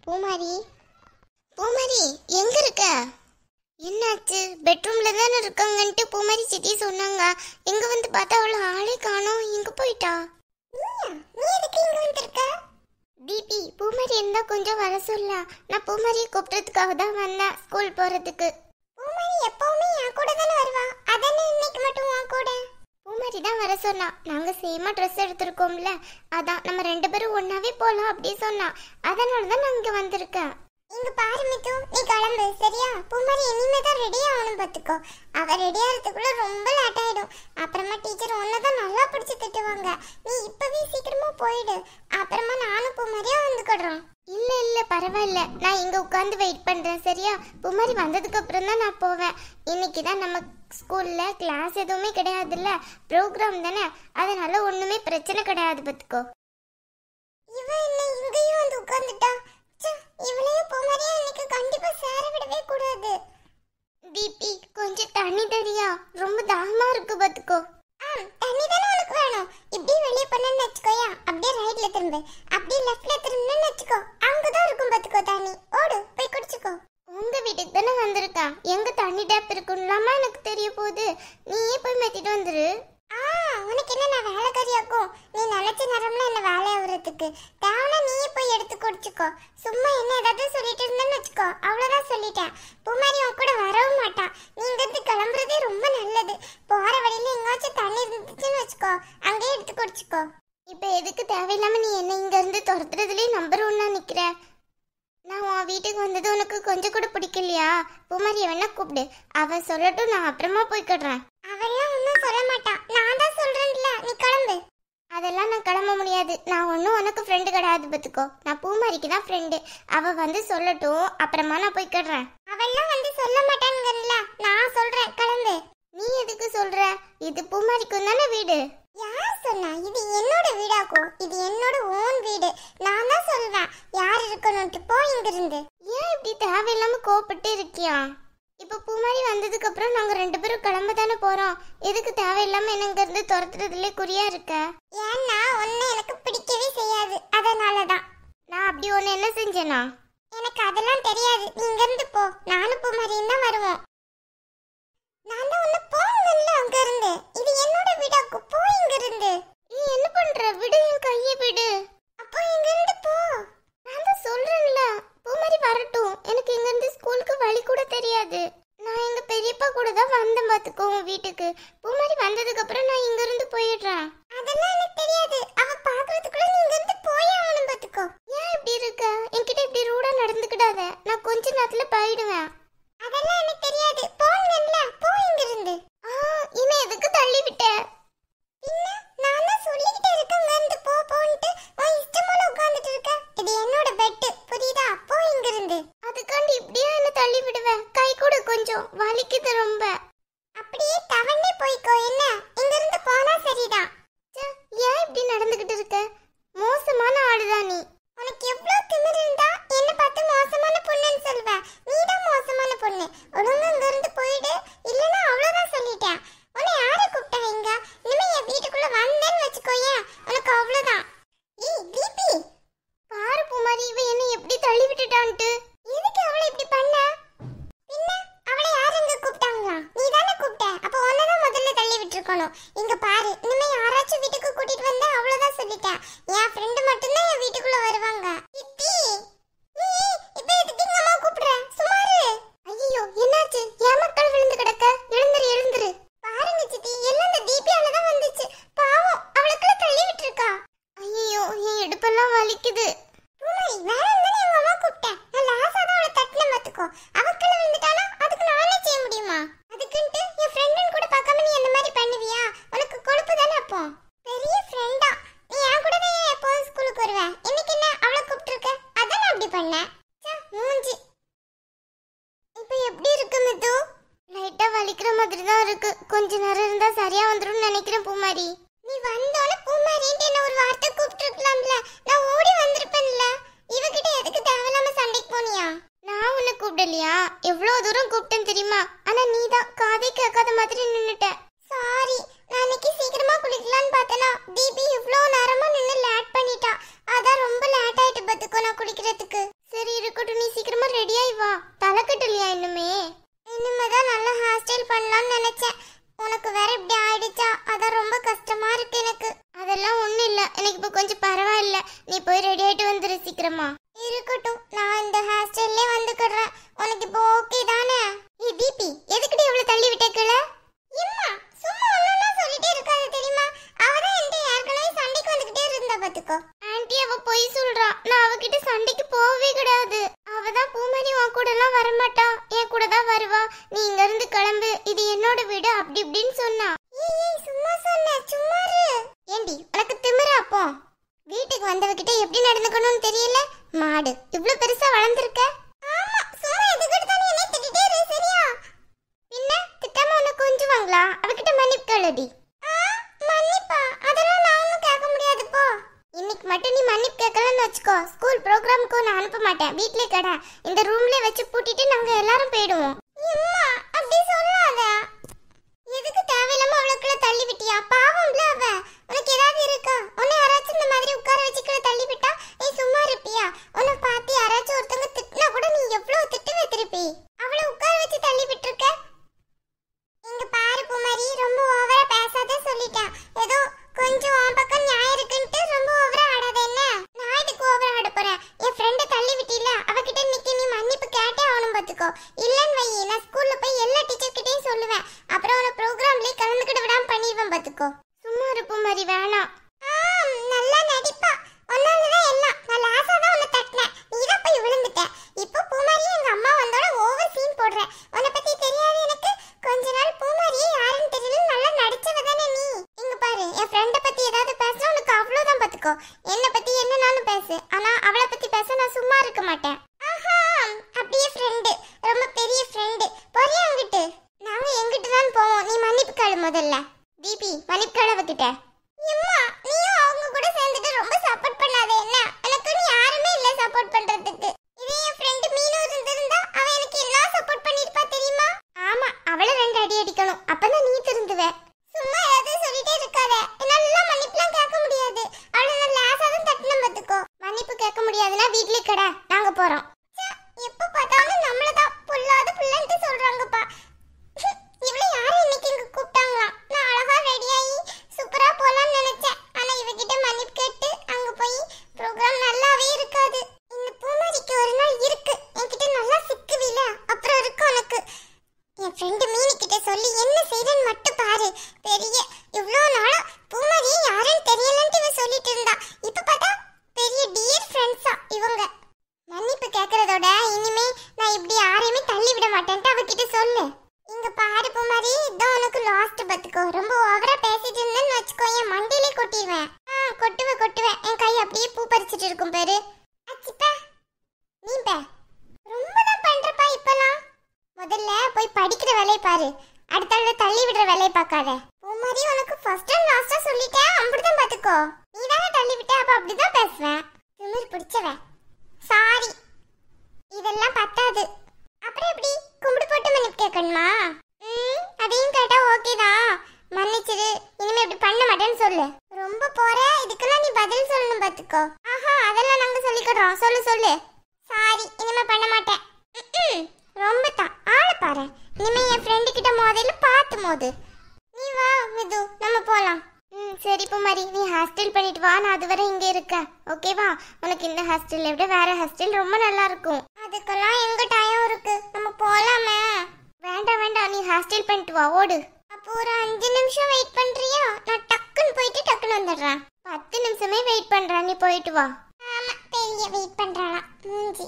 பூமாரி, பூமாரி எங்க இருக்க? என்னாச்சு? பெட்ரூம்ல தானே இருக்காங்கன்ட்டு பூமாரி சித்தி சொன்னாங்க. எங்க வந்து பார்த்தா அவள ஆளே காணோம். எங்க போயிட்டா? நீ எதுக்கு இங்க வந்திருக்க? தீபி, பூமாரி இருந்தா கொஞ்சம் வர சொல்ல. நான் பூமாரியை கூப்பிடுறதுக்காக தான் வந்தேன், ஸ்கூல் போறதுக்கு. பூமாரி எப்பவுமே என் கூட தானே வருவா, அதானே இன்னைக்கு மட்டும் உன் கூட? பூமாரி தான் வர சொன்னா. நாங்க சேமா ட்ரெஸ் எடுத்திருக்கோம்ல, அதான் நம்ம 2 பேரும் ஒன்னாவே போலாம் அப்படி சொன்னா. அதனால தான் நான் இங்க வந்திருக்கேன். இங்க பாரு மித்து, நீ கிளம்பு சரியா? பூமாரி இனிமே தான் ரெடி ஆகணும் பாத்துக்கோ. அவ ரெடி ஆகிறதுக்குள்ள ரொம்ப லேட் ஆயிடும். அப்புறமா டீச்சர் ஒன்னதான் நல்லா பிடிச்சு திட்டுவாங்க. நீ இப்பவே சீக்கிரமா போயிடு, அப்புறமா நானும் பூமாரியா வந்துக்கிடுறோம். இல்ல இல்ல பரவாயில்ல, நான் இங்க உட்கார்ந்து வெயிட் பண்றேன் சரியா? பூமாரி வந்ததுக்கு அப்புறம் தான் நான் போவேன். இன்னைக்கு தான் நம்ம ஸ்கூல்ல கிளாஸ் எதுவுமே கிடையாதுல்ல, ப்ரோக்ராம் தானே, அதனால ஒண்ணுமே பிரச்சனை கிடையாது பாத்துக்கோ. இவ என்ன இங்கேயும் வந்து உட்கார்ந்துட்டா? இவளையும் பூமாரியா இன்னைக்கு கண்டிப்பா சேர விடவே கூடாது. தீபி, கொஞ்சம் தண்ணி தரியா? ரொம்ப தாகமா இருக்கு பாத்துக்கோ. தண்ணி தானே உனக்கு வேணும். இப்படியே வெளியே பண்ணன்னு வச்சுக்கோயா, அப்படியே ரைட்ல திரும்ப, அப்படியே லெஃப்ட்ல திரும்பன்னு வச்சுக்கோ, அங்கதான் இருக்கும் பாத்துக்கோ தண்ணி. ஓடு போய் குடிச்சுக்கோ. உங்க வீட்டுக்கு தானே வந்திருக்கான், எங்க தண்ணி டேப் இருக்குன்னு எனக்கு தெரிய போகுது. நீயே போய் மாத்திட்டு வந்துரு. உனக்கு என்ன நான் வேலைக்காரியாக்கும்? நீ நினைச்ச நேரம்ல என்ன வேலையாகிறதுக்கு தேவனா நீயே போய் எடுத்து குடிச்சுக்கோ. சும்மா என்ன ஏதாவது சொல்லிட்டு இருந்தேன்னு வச்சுக்கோ, அவ்வளவுதான் சொல்லிட்டேன். பூமாரி உன் கூட வரவும் மாட்டான். நீ இங்கிருந்து கிளம்புறதே ரொம்ப நல்லது. போற வழியில எங்காச்சும் தண்ணி இருந்துச்சுன்னு வச்சுக்கோ, அங்கேயே எடுத்து குடிச்சுக்கோ. இப்ப எதுக்கு தேவையில்லாம நீ என்ன இங்க இருந்து துரத்துறதுலயே நம்பர் 1 நிக்கிற? நான் உன் வீட்டுக்கு வந்தது உனக்கு கொஞ்சம் கூட பிடிக்கலையா? பூமாரி வேணா கூப்பிடு, அவ சொல்லட்டும், நான் அப்புறமா போய்க்கிடுறேன். அவெல்லாம் ஒன்றும் சொல்ல மாட்டான், நான் தான் சொல்றேன்ல, நீ கிளம்பு. அதெல்லாம் நான் கிளம்ப முடியாது. நான் ஒன்றும் உனக்கு ஃப்ரெண்டு கிடையாது பத்துக்கோ. நான் பூமாரிக்கு தான் ஃப்ரெண்டு. அவ வந்து சொல்லட்டும், அப்புறமா நான் போய்க்கிடுறேன். அவெல்லாம் வந்து சொல்ல மாட்டானுங்கல்ல, நான் சொல்றேன் கிளம்பு. நீ எதுக்கு சொல்ற? இது பூமாரிக்கும் தானே வீடு. யார் சொன்னா? இது என்னோட வீடாக்கும், இது என்னோட ஓன் வீடு. நான் தான் சொல்வேன் யார் இருக்கணும்ட்டு. போ இங்க இருந்து. ஏன் இப்படி தேவையில்லாம கோபப்பட்டு இருக்கியா? இப்ப பூமாரி வந்ததுக்கு அப்புறம் நாங்க 2 பேரும் கிளம்ப தானே போறோம். எதுக்கு தேவையில்லாம என்ன இங்க இருந்து துரத்துறதுல குறியா இருக்க? ஏன்னா ஒன்னு எனக்கு பிடிக்கவே செய்யாது, அதனாலதான். நான் அப்படி ஒன்னு என்ன செஞ்சேனா? எனக்கு அதெல்லாம் தெரியாது. நீ இங்க இருந்து போ, நானும் பூமாரியும் தான் வருவோம். நான் தான் உன்னை போங்கல்ல அங்க இருந்து. இது என்னோட வீடாக்கு, போ இங்க இருந்து. நீ என்ன பண்ற? விடு, என் கையை விடு. அப்போ இங்க இருந்து போ. நான் தான் சொல்றேன்ல, பூமாரி வரட்டும். எனக்கு இங்க இருந்து ஸ்கூலுக்கு வழி கூட தெரியாது. நான் எங்க பெரியப்பா கூட தான் வந்தேன் பாத்துக்கோ உன் வீட்டுக்கு. பூமாரி வந்ததுக்கு அப்புறம் நான் இங்க இருந்து போயிடுறேன். அதெல்லாம் எனக்கு தெரியாது. அவ பாக்குறதுக்குள்ள நீ இங்க இருந்து போயே ஆகணும் பாத்துக்கோ. ஏன் இப்படி இருக்க? என்கிட்ட இப்படி ரூடா நடந்துக்கிடாத, நான் கொஞ்ச நேரத்துல போயிடுவேன். அதெல்லாம் எனக்கு தெரியாது. போங்கல்ல, போ இங்க இருந்து. இவன் எதுக்கு தள்ளி விட்ட? பின்ன நான் தான் சொல்லிக்கிட்டே இருக்கேன் இங்க இருந்து போ போன்ட்டு. உன் இஷ்டமான உட்கார்ந்துட்டு இருக்க. இது என்னோட பெட், புரியுதா? போ இங்க இருந்து. அதுக்காண்டி இப்படியே என்ன தள்ளி விடுவேன்? கை கூட கொஞ்சம் வலிக்குது ரொம்ப. அப்படியே தவண்ணே போய்க்கோ. என்ன இங்க இருந்து போனா சரிதான். ஏன் இப்படி நடந்துகிட்டு இருக்க? மோசமான ஆளுதான் நீ. உனக்கு எவ்வளவு திமிரு இருந்தா என்ன பார்த்து மோசமான பொண்ணுன்னு சொல்வ? நீதான் மோசமான பொண்ணு. ஒழுங்கா இங்க இருந்து போயிடு, இல்லனா அவ்வளவுதான் சொல்லிட்டேன். உன்னை யாரை கூப்பிட்டா இங்க? இனிமே என் வீட்டுக்குள்ள வந்தேன்னு வச்சுக்கோயேன், உனக்கு அவ்வளவுதான். ஏய் தீபி, பாரு பூமாரி இவ என்ன எப்படி தள்ளி விட்டுட்டான்ட்டு. எதுக்கு அவளை இப்படி பண்ண? பின்ன அவளை யார் இங்க கூப்பிட்டாங்களா? நீ தானே கூப்பிட்ட. அப்ப உன்னதான் முதல்ல தள்ளி விட்டுருக்கணும். இங்க பாரு, இனிமே யாராச்சும் வீட்டுக்கு கூட்டிட்டு வந்தா அவ்வளவுதான் சொல்லிட்டேன். என் ஃப்ரெண்டு மட்டும்தான் என் வீட்டுக்குள்ள வருவாங்க. சித்தி, நீ இப்ப எதுக்கு எங்க அம்மா கூப்பிடுற? சுமாரு. ஐயோ என்னாச்சு? என் மக்கள் விழுந்து கிடக்க. எழுந்துரு எழுந்துரு. பாருங்க சித்தி, எல்லாம் இந்த தீபியால தான் வந்துச்சு. பாவம், அவளுக்குள்ள தள்ளி விட்டுருக்கா. ஐயோ என் இடுப்பெல்லாம் வலிக்குது. பூமாரி வேணும் தானே எங்க அம்மா கூப்பிட்டேன். நான் லாஸா தான் அவளை தட்டின பாத்துக்கோ. அவக்குள்ள விழுந்துட்டானா அதுக்கு நான் என்ன செய்ய முடியுமா? அதுக்குன்ட்டு என் ஃப்ரெண்டுன்னு கூட பார்க்காம நீ இந்த மாதிரி பண்ணுவியா? உனக்கு கொழுப்பு தானே அப்போ. பெரிய ஃப்ரெண்டா? நீ என் கூட தான் எப்போதும் ஸ்கூலுக்கு வருவ. இன்னைக்கு என்ன அவளை கூப்பிட்டுருக்க? அதான் நான் அப்படி பண்ணேன். மூஞ்சி. இப்போ எப்படி இருக்கு மிது? லைட்டா வலிக்கிற மாதிரி தான் இருக்கு. கொஞ்ச நேரம் இருந்தா சரியா வந்துரும்னு நினைக்கிறேன் பூமாரி. நீ வந்தோட பூமாரின்ட்டு என்ன ஒரு வார்த்தை கூப்பிட்டுருக்கலாம்ல, நான் ஓடி வந்திருப்பேன்ல. இவகிட்ட எதுக்கு தேவையில்லாம சண்டைக்கு போனியா? நான் உன்னை கூப்பிடலையா? எவ்வளவு தூரம் கூப்பிட்டேன்னு தெரியுமா? ஆனா நீ தான் காதை கேட்காத மாதிரி நின்னுட்ட. சாரி, நான் இன்னைக்கு சீக்கிரமா குளிக்கலாம்னு பார்த்தனா தீபி இவ்ளோ நேரமா நின்னு லேட் பண்ணிட்டா. அதான் ரொம்ப லேட் ஆயிட்டு பாத்துக்கோ நான் குளிக்கிறதுக்கு. சரி சீக்கிரமா. இருக்கட்டும், நான் இந்த ஹாஸ்டல்லே வந்துக்கறேன். உனக்கு இப்போ ஓகே தானே? ஏ தீபி, எதுக்குடி இவ்வளவு தள்ளி விட்டேக்கல? அம்மா சும்மா ஒண்ணா சொல்லிட்டே இருக்காத தெரியுமா? அவதான் என்கிட்ட ஏற்கனவே சண்டைக்கு வந்துகிட்டே இருந்தா பாத்துக்கோ. ஆன்ட்டி அவ பொய் சொல்றா. நான் அவகிட்ட சண்டைக்கு போகவே கிடையாது. அவதான் பூமாரி உன் கூட எல்லாம் வரமாட்டா, என் கூட தான் வருவா. நீ இங்க இருந்து கிளம்பு, இது என்னோட வீடு அப்படி இப்படின்னு சொன்னா. ஏய் சும்மா சொன்ன, சும்மா இரு. ஏண்டி உனக்கு திமிரா? அப்போ வீட்டுக்கு வந்தவகிட்ட எப்படி நடந்துக்கணும்னு தெரியல. மாடு இவ்ளோ பெருசா வளர்ந்திருக்க. ஆமா, சும்மா எதுக்கிட்டு தானே என்ன திட்டிட்டே இரு சரியா? பின்ன திட்டாம உன்னை கொஞ்சுவாங்களா? அவகிட்ட மன்னிப்பு கேளுடி. மன்னிப்பா? அதெல்லாம் நானும் கேட்க முடியாது போ. இன்னைக்கு மட்டும் நீ மன்னிப்பு கேட்கலன்னு வச்சுக்கோ, ஸ்கூல் ப்ரோக்ராமுக்கு நான் அனுப்ப மாட்டேன். வீட்லயே கடை இந்த ரூம்ல வச்சு பூட்டிட்டு நாங்க எல்லாரும் போயிடுவோம். அம்மா அப்படி சொல்லாத. எதுக்கு தேவையில்லாம அவளுக்குள்ள தள்ளி விட்டியா? பாவம்ல அவ. உனக்கு ஏதாவது இருக்கா? உன்னை யாராச்சும் இந்த மாதிரி உட்கார வச்சுக்கிற தள்ளி விட்டா நீ சும்மா இருப்பியா? உன்னை பார்த்து யாராச்சும் ஒருத்தவங்க திட்டினா கூட நீ எவ்வளவு திட்டுவே திருப்பி. அவளை உட்கார வச்சு தள்ளி விட்டுருக்க. இங்க பாரு பூமாரி, ரொம்ப ஓவரா பேசாத சொல்லிட்டேன். ஏதோ கொஞ்சம் உன் பக்கம் நியாயம் இருக்குன்ட்டு ரொம்ப ஓவரா ஆடாத. என்ன நான் இதுக்கு ஓவரா ஆட போறேன்? என் ஃப்ரெண்டை தள்ளி விட்டில, அவகிட்ட நிக்க நீ மன்னிப்பு கேட்டே ஆகணும் பாத்துக்கோ. இல்லன்னு வை, நான் ஸ்கூல்ல போய் எல்லா டீச்சர் கிட்டையும் சொல்லுவேன். அப்புறம் உன ப்ரோக்ராம்லயே கலந்துக்கிட விடாம பண்ணிடுவேன் பாத்துக்கோ. சும்மா இருப்போம் மாதிரி வேணாம். நல்லா நடிப்பா. ஒன்னாலதான் எல்லாம். நான் லாசா தான் உன்னை தட்டினேன், நீதான் போய் விழுந்துட்ட. இப்போ பூமாரியே எங்க அம்மா வந்தோட ஓவர் சீன் போடுறேன். உன்னை பத்தி தெரியாது எனக்கு. கொஞ்ச நாள் பூமாரியே யாருன்னு தெரியல, நல்லா நடிச்சவ தானே நீ. இங்க பாரு, என் ஃப்ரெண்டை பத்தி ஏதாவது பேசினா உனக்கு அவ்வளவுதான் பாத்துக்கோ. என்னை பத்தி என்னனாலும் பேசு, ஆனா அவளை பத்தி பேச நான் சும்மா இருக்க மாட்டேன். ஆஹா, அப்படியே ஃப்ரெண்டு, ரொம்ப பெரிய ஃப்ரெண்டு. போறியா அங்கிட்டு? நாங்க எங்கிட்டு தான் போவோம். நீ மன்னிப்பு கேளு முதல்ல. தீபி மன்னிப்பு கேள வக்கிட்ட. அம்மா நீயும் அவங்க கூட சேர்ந்துட்டு ரொம்ப சப்போர்ட் பண்ணாத. என்ன எனக்குன்னு யாருமே இல்ல சப்போர்ட் பண்றதுக்கு. இதே என் ஃப்ரெண்ட் மீனு இருந்திருந்தா அவ எனக்கு என்ன சப்போர்ட் பண்ணிருப்பா தெரியுமா? ஆமா, அவளை 2 அடி அடிக்கணும், அப்பதான் நீ திருந்துவ. சும்மா ஏதாவது சொல்லிட்டே இருக்காத. என்னால மன்னிப்புலாம் கேட்க முடியாது. அவளை நான் லாசாதான் தட்டினம் பாத்துக்கோ. மன்னிப்பு கேட்க முடியாதுன்னா வீட்லயே கடை, நாங்க போறோம். எப்ப பார்த்தாலும் நம்மளதான் பொல்லாத பிள்ளைன்ட்டு சொல்றாங்கப்பா. இவ்வளவு யாரும் இன்னைக்கு இங்க கூப்பிட்டாங்களாம். நான் அழகா ரெடியாகி சூப்பரா போலாம்னு நினைச்சேன். ஆனா இவகிட்ட மன்னிப்பு கேட்டு அங்க போய் ப்ரோக்ராம் நல்லாவே இருக்காது. இந்த பூமாரிக்கு ஒரு நாள் இருக்கு, என்கிட்ட நல்லா சிக்குவில அப்புறம் இருக்கு உனக்கு. என் ஃப்ரெண்டு மீனி கிட்ட சொல்லி என்ன செய்யறேன்னு மட்டும் பாரு. பெரிய இவ்வளவு நாளா பூமாரியே யாருன்னு தெரியலன்ட்டு இவ சொல்லிட்டு இருந்தா. இப்ப பார்த்தா பெரிய டியர் ஃப்ரெண்ட்ஸா இவங்க. மன்னிப்பு கேட்கறதோட இனிமே நான் இப்படி யாரையுமே தள்ளி விட மாட்டேன்ட்டு அவகிட்ட சொல்லு. இங்க பாரு பூமாரி, இதான் உனக்கு லாஸ்ட் பத்துக்கோ. ரொம்ப ஓவரா பேசிட்டு இருந்தேன்னு வச்சுக்கோ, என் மண்டையிலே கொட்டிடுவேன். கொட்டுவேன். என் கை அப்படியே பூ பறிச்சிட்டு இருக்கும் பேரு. அச்சிப்பா நீ ரொம்ப தான் பண்றப்பா இப்பலாம். முதல்ல போய் படிக்கிற வேலையை பாரு, அடுத்த தள்ளி விடுற வேலையை பார்க்காத. பூமாரி உனக்கு ஃபர்ஸ்ட் அண்ட் லாஸ்டா சொல்லிட்டேன், அப்படிதான் பாத்துக்கோ. நீ தானே தள்ளி விட்ட, அப்ப அப்படிதான் பேசுவேன். திமிர் பிடிச்சவன். சாரி, இதெல்லாம் பத்தாது. அப்புறம் எப்படி கும்பிடு போட்டு மன்னிப்பு கேட்கணுமா? அதையும் கேட்டா ஓகே தான். மன்னிச்சிரு, இனிமே இப்படி பண்ண மாட்டேன்னு சொல்லு. ரொம்ப போற, இதுக்கெல்லாம் நீ பதில் சொல்லணும் பாத்துக்கோ. ஆஹா, அதெல்லாம் நாங்க சொல்லிக்கிறோம். சொல்லு. சாரி, இனிமே பண்ண மாட்டேன். ரொம்ப தான் ஆள பாரு. இனிமே என் ஃப்ரெண்டு கிட்ட மோதல பார்த்து மோது. நீ வா மிது, நம்ம போலாம். சரி பூமாரி, நீ ஹாஸ்டல் பண்ணிட்டு வா, நான் அதுவரை இங்க இருக்கேன். ஓகேவா? உனக்கு இந்த ஹாஸ்டல்ல விட வேற ஹாஸ்டல் ரொம்ப நல்லா இருக்கும். அதுக்கெல்லாம் எங்க டைம் இருக்கு, நம்ம போலாமே. வேண்டாம், நீ ஹாஸ்டல் பண்ணிட்டு வா, ஓடு. அப்போ ஒரு 5 நிமிஷம் வெயிட் பண்றியா? நான் டக்குன்னு போயிட்டு டக்குன்னு வந்துடுறேன். 10 நிமிஷமே வெயிட் பண்றேன், நீ போயிட்டு வா. ஆமா, பெரிய வெயிட் பண்றாளா மூஞ்சி.